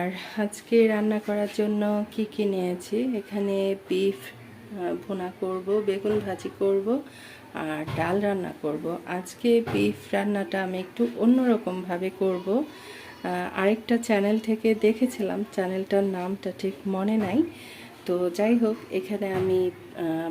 আর আজকে রান্না করার জন্য কি নিয়েছি, এখানে বিফ ভুনা করব, বেগুন ভাজি করব আর ডাল রান্না করব। আজকে বিফ রান্নাটা আমি একটু অন্যরকমভাবে করব। আরেকটা চ্যানেল থেকে দেখেছিলাম, চ্যানেলটার নামটা ঠিক মনে নাই। তো যাই হোক, এখানে আমি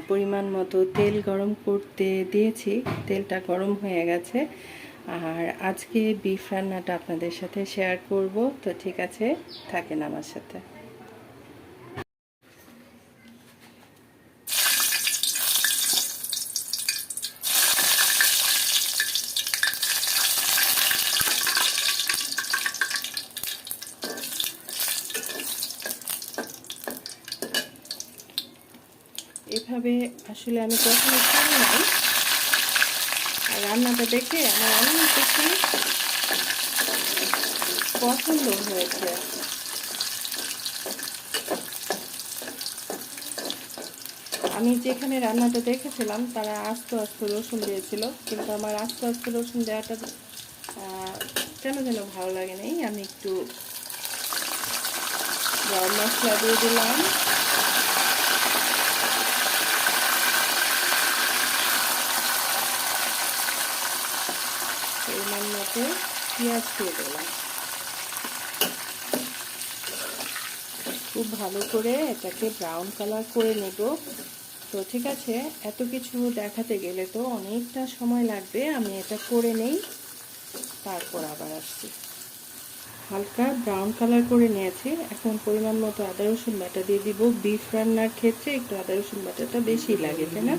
পরিমাণ মতো তেল গরম করতে দিয়েছি, তেলটা গরম হয়ে গেছে। আর আজকে বিফ রান্নাটা আপনাদের সাথে শেয়ার করব। তো ঠিক আছে, থাকেন আমার সাথে। এভাবে আসলে আমি কখনো খাই নাই, আর রান্নাটা দেখে আমার অনেক বেশি পছন্দ হয়েছে। আমি যেখানে রান্নাটা দেখেছিলাম তারা আস্ত আস্ত রসুন দিয়েছিল, কিন্তু আমার আস্ত আস্ত রসুন দেওয়াটা কেন যেন ভালো লাগে নাই। আমি একটু গরম মশলা দিয়ে দিলাম, পরিমাণ মতো পেঁয়াজ দিয়ে দিলাম। খুব ভালো করে এটাকে ব্রাউন কালার করে নেব। তো ঠিক আছে, এত কিছু দেখাতে গেলে তো অনেকটা সময় লাগবে, আমি এটা করে নেই, তারপর আবার আসছি। হালকা ব্রাউন কালার করে নিয়েছি। এখন পরিমাণ মতো আদা রসুন বাটা দিয়ে দিব। বিফ রান্নার ক্ষেত্রে একটু আদা রসুন বাটাটা বেশি লাগে, তাই না?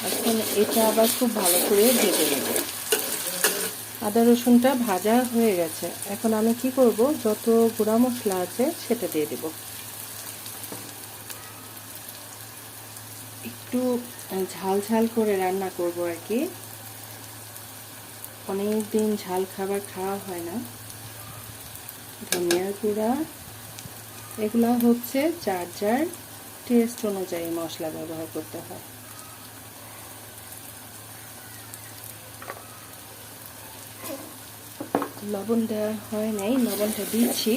এখন এটা আবার খুব ভালো করে ভেজে নেব। আদা রসুনটা ভাজা হয়ে গেছে। এখন আমি কি করব, যত গুঁড়া মশলা আছে সেটা দিয়ে দেব। একটু ঝাল ঝাল করে রান্না করব আর কি, অনেক দিন ঝাল খাবার খাওয়া হয় না। ধনিয়ার গুঁড়া, এগুলা হচ্ছে যার যার টেস্ট অনুযায়ী মশলা ব্যবহার করতে হয়। লবণ দেওয়া হয় নাই, লবণটা দিচ্ছি।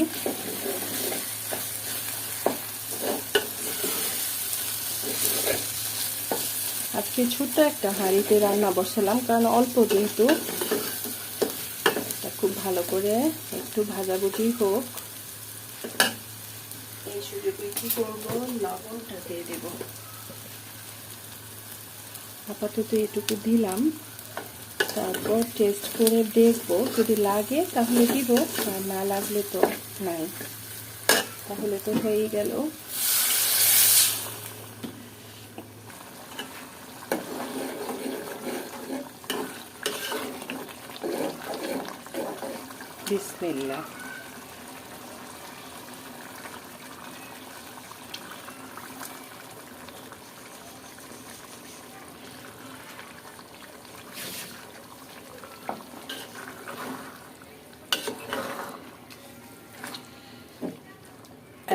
আজকে ছোট্ট একটা হাঁড়িতে রান্না বসালাম, কারণ অল্প যেহেতু, খুব ভালো করে একটু ভাজাভুজি হোক। এই সুযোগে কি করবো, লবণটা দিয়ে দেব। আপাতত এটুকু দিলাম, তারপর টেস্ট করে দেখব, যদি লাগে তাহলে দিব, আর না লাগলে তো নাই। তাহলে তো হয়েই গেল। বিসমিল্লাহ।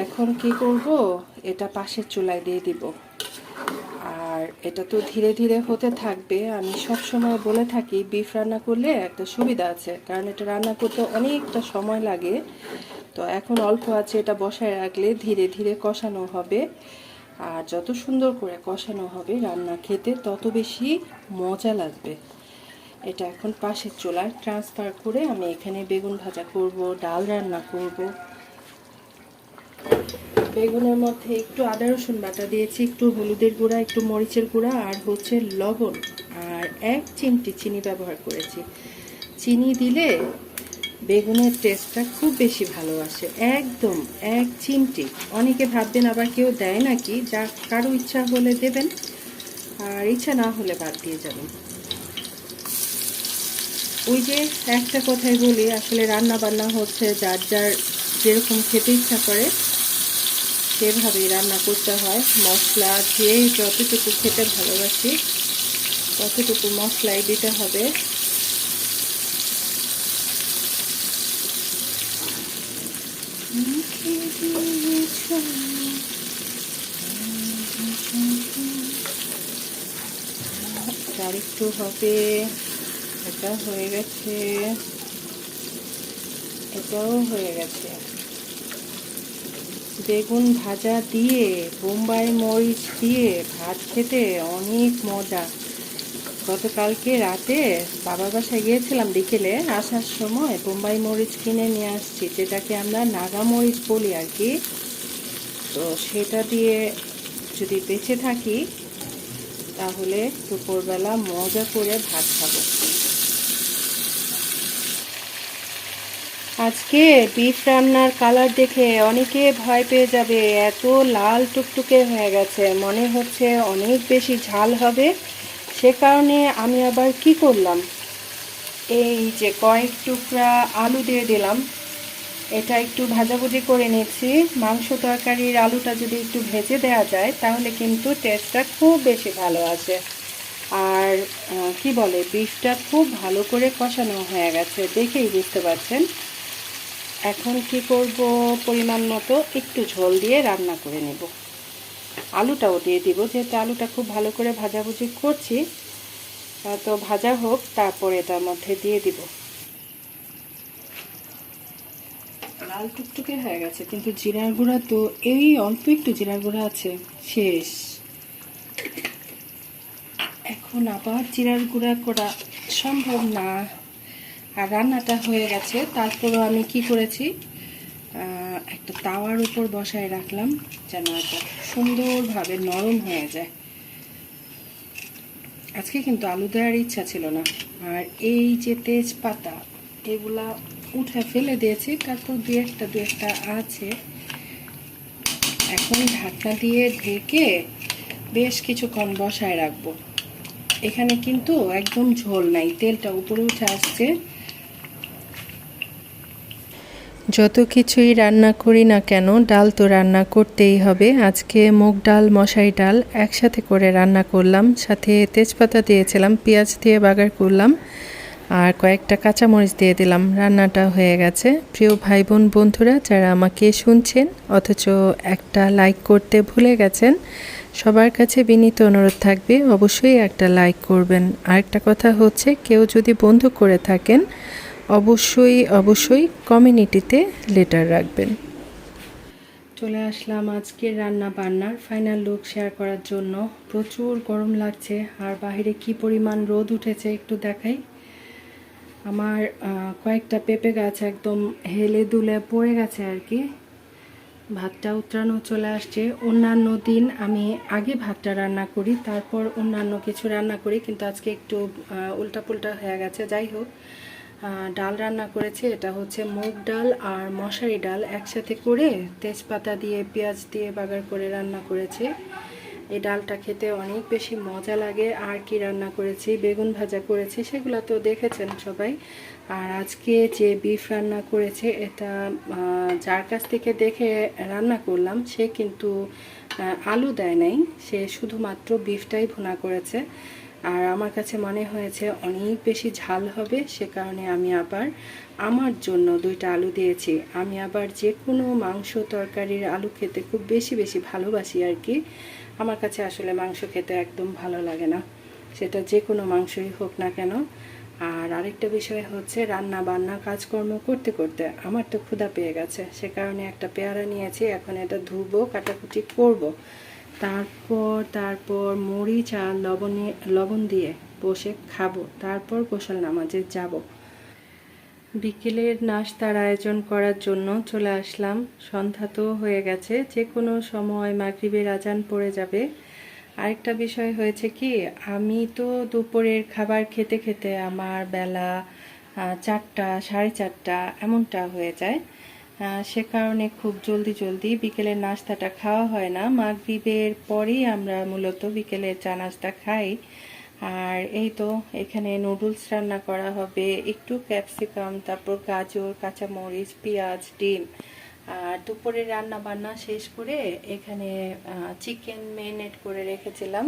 এখন কি করব, এটা পাশের চুলায় দিয়ে দিব। আর এটা তো ধীরে ধীরে হতে থাকবে। আমি সব সময় বলে থাকি, বিফ রান্না করলে একটা সুবিধা আছে, কারণ এটা রান্না করতে অনেকটা সময় লাগে। তো এখন অল্প আছে, এটা বসায় রাখলে ধীরে ধীরে কষানো হবে। আর যত সুন্দর করে কষানো হবে, রান্না খেতে তত বেশি মজা লাগবে। এটা এখন পাশের চুলায় ট্রান্সফার করে আমি এখানে বেগুন ভাজা করব, ডাল রান্না করব। বেগুনের মধ্যে একটু আদা রসুন বাটা দিয়েছি, একটু হলুদের গুঁড়া, একটু মরিচের গুঁড়া, আর হচ্ছে লবণ, আর 1 চিমটি চিনি ব্যবহার করেছি। চিনি দিলে বেগুনের টেস্টটা খুব বেশি ভালো আসে, একদম 1 চিমটি। অনেকে ভাববেন আবার কেউ দেয় নাকি, যা কারো ইচ্ছা হলে দেবেন, আর ইচ্ছা না হলে বাদ দিয়ে যাবেন। ওই যে একটা কথাই বলি, আসলে রান্না বান্না হচ্ছে যার যার যেরকম খেতে ইচ্ছা করে সেভাবেই রান্না করতে হয়। মশলা যে যতটুকু খেতে ভালোবাসি ততটুকু মশলাই দিতে হবে। আর একটু হবে, এটা হয়ে গেছে। এটাও হয়ে গেছে। বেগুন ভাজা দিয়ে বোম্বাই মরিচ দিয়ে ভাত খেতে অনেক মজা। গতকালকে রাতে বাবার বাসায় গিয়েছিলাম, বিকেলে আসার সময় বোম্বাই মরিচ কিনে নিয়ে আসছি, যেটাকে আমরা নাগা মরিচ বলি আর কি। তো সেটা দিয়ে যদি বেঁচে থাকি তাহলে দুপুরবেলা মজা করে ভাত খাবো। আজকে বিফ রান্নার কালার দেখে অনেকে ভয় পেয়ে যাবে, এত লাল টুকটুকে হয়ে গেছে, মনে হচ্ছে অনেক বেশি ঝাল হবে। সে কারণে আমি আবার কি করলাম, এই যে কয়েক টুকরা আলু দিয়ে দিলাম। এটা একটু ভাজাভুজি করে নিচ্ছি। মাংস তরকারির আলুটা যদি একটু ভেজে দেওয়া যায় তাহলে কিন্তু টেস্টটা খুব বেশি ভালো আসে। আর কি বলে, বিফটা খুব ভালো করে কষানো হয়ে গেছে, দেখেই বুঝতে পারছেন। এখন কি করব, পরিমাণ মতো একটু ঝোল দিয়ে রান্না করে নেব। আলুটাও দিয়ে দিব, যেহেতু আলুটা খুব ভালো করে ভাজাভুজি করছি। তো ভাজা হোক, তারপরে এটার মধ্যে দিয়ে দিব। লাল টুকটুকে হয়ে গেছে, কিন্তু জিরার গুঁড়া তো এই অল্প একটু জিরার গুঁড়া আছে, শেষ। এখন আবার জিরার গুঁড়া করা সম্ভব না। আর রান্নাটা হয়ে গেছে, তারপরও আমি কি করেছি, একটা তাওয়ার উপর বসায় রাখলাম যেন এটা সুন্দরভাবে নরম হয়ে যায়। আজকে কিন্তু আলু দেওয়ার ইচ্ছা ছিল না। আর এই যে তেজপাতা, এগুলা উঠে ফেলে দিয়েছি, তারপর দু একটা আছে। এখন ঢাকনা দিয়ে ঢেকে বেশ কিছুক্ষণ বসায় রাখবো। এখানে কিন্তু একদম ঝোল নাই, তেলটা উপরে উঠে আসছে। যত কিছুই রান্না করি না কেন, ডাল তো রান্না করতেই হবে। আজকে মুগ ডাল, মশারি ডাল একসাথে করে রান্না করলাম, সাথে তেজপাতা দিয়েছিলাম, পেঁয়াজ দিয়ে বাগার করলাম, আর কয়েকটা কাঁচামরিচ দিয়ে দিলাম। রান্নাটা হয়ে গেছে। প্রিয় ভাই বোন বন্ধুরা যারা আমাকে শুনছেন অথচ একটা লাইক করতে ভুলে গেছেন, সবার কাছে বিনীত অনুরোধ থাকবে অবশ্যই একটা লাইক করবেন। আরেকটা কথা হচ্ছে, কেউ যদি বন্ধু করে থাকেন অবশ্যই কমিউনিটিতে লেটার রাখবেন। চলে আসলাম আজকের রান্না বান্নার ফাইনাল লুক শেয়ার করার জন্য। প্রচুর গরম লাগছে, আর বাইরে কি পরিমাণ রোদ উঠেছে একটু দেখাই। আমার কয়েকটা পেঁপে গাছ একদম হেলে দুলে পড়ে গেছে আর কি। ভাতটা উতরানো চলে আসছে। অন্যান্য দিন আমি আগে ভাতটা রান্না করি, তারপর অন্যান্য কিছু রান্না করি, কিন্তু আজকে একটু উল্টাপুল্টা হয়ে গেছে। যাই হোক, ডাল রান্না করেছি। এটা হচ্ছে মুগ ডাল আর মশারি ডাল একসাথে করে তেজপাতা দিয়ে পেঁয়াজ দিয়ে বাগার করে রান্না করেছি। এই ডালটা খেতে অনেক বেশি মজা লাগে। আর কি রান্না করেছি, বেগুন ভাজা করেছি, সেগুলো তো দেখেছেন সবাই। আর আজকে যে বিফ রান্না করেছে, এটা যার কাছ থেকে দেখে রান্না করলাম, সে কিন্তু আলু দেয় নাই, সে শুধুমাত্র বিফটাই ভুনা করেছে। আর আমার কাছে মনে হয়েছে অনেক বেশি ঝাল হবে, সে কারণে আমি আবার আমার জন্য 2টা আলু দিয়েছি। আমি আবার যে কোনো মাংস তরকারির আলু খেতে খুব বেশি ভালোবাসি আর কি। আমার কাছে আসলে মাংস খেতে একদম ভালো লাগে না, সেটা যে কোনো মাংসই হোক না কেন। আর আরেকটা বিষয় হচ্ছে, রান্না বান্না কাজকর্ম করতে করতে আমার তো ক্ষুধা পেয়ে গেছে, সে কারণে একটা পেয়ারা নিয়েছি। এখন এটা ধুবো, কাটাকুটি করব, তারপর মরিচ আর লবণ দিয়ে বসে খাবো, তারপর গোসল নামাজে যাব। বিকেলের নাস্তার আয়োজন করার জন্য চলে আসলাম। সন্ধ্যা তো হয়ে গেছে, যে কোনো সময় মাগরিবের আজান পড়ে যাবে। আরেকটা বিষয় হয়েছে কি, আমি তো দুপুরের খাবার খেতে খেতে আমার বেলা 4টা, 4:30 এমনটা হয়ে যায়। সে কারণে খুব জলদি বিকেলের নাস্তাটা খাওয়া হয় না। মাগরিবের পরেই আমরা মূলত বিকেলের চা নাস্তা খাই। আর এই তো এখানে নুডলস রান্না করা হবে, একটু ক্যাপসিকাম, তারপর গাজর, কাঁচামরিচ, পেঁয়াজ, ডিম। আর দুপুরে রান্না বান্না শেষ করে এখানে চিকেন ম্যারিনেট করে রেখেছিলাম।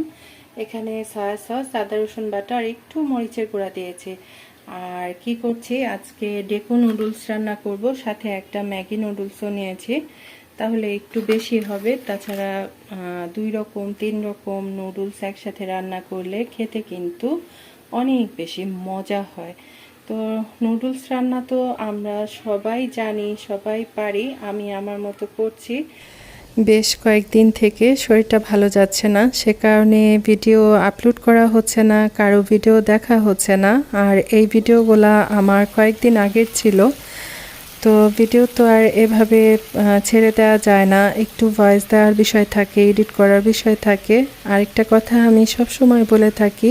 এখানে সয়া সস, আদা রসুন বাটা আর একটু মরিচের গুঁড়া দিয়েছি। আর কি করছি, আজকে ডেকো নুডলস রান্না করব, সাথে একটা ম্যাগি নুডলসও নিয়েছি, তাহলে একটু বেশি হবে। তাছাড়া 2 রকম 3 রকম নুডলস একসাথে রান্না করলে খেতে কিন্তু অনেক বেশি মজা হয়। তো নুডলস রান্না তো আমরা সবাই জানি, সবাই পারি। আমি আমার মতো করছি। বেশ কয়েকদিন থেকে শরীরটা ভালো যাচ্ছে না, সে কারণে ভিডিও আপলোড করা হচ্ছে না, কারো ভিডিও দেখা হচ্ছে না। আর এই ভিডিওগুলা আমার কয়েকদিন আগের ছিল, তো ভিডিও তো আর এভাবে ছেড়ে দেওয়া যায় না, একটু ভয়েস দেওয়ার বিষয় থাকে, এডিট করার বিষয় থাকে। আরেকটা কথা আমি সব সময় বলে থাকি,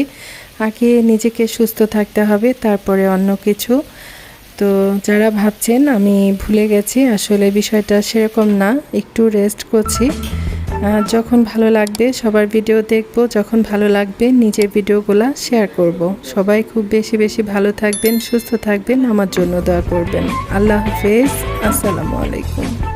আগে নিজেকে সুস্থ থাকতে হবে, তারপরে অন্য কিছু। তো যারা ভাবছেন আমি ভুলে গেছি, আসলে বিষয়টা সেরকম না, একটু রেস্ট করছি। যখন ভালো লাগবে সবার ভিডিও দেখব, যখন ভালো লাগবে নিজের ভিডিওগুলো শেয়ার করব। সবাই খুব বেশি বেশি ভালো থাকবেন, সুস্থ থাকবেন, আমার জন্য দোয়া করবেন। আল্লাহ হাফেজ, আসসালামু আলাইকুম।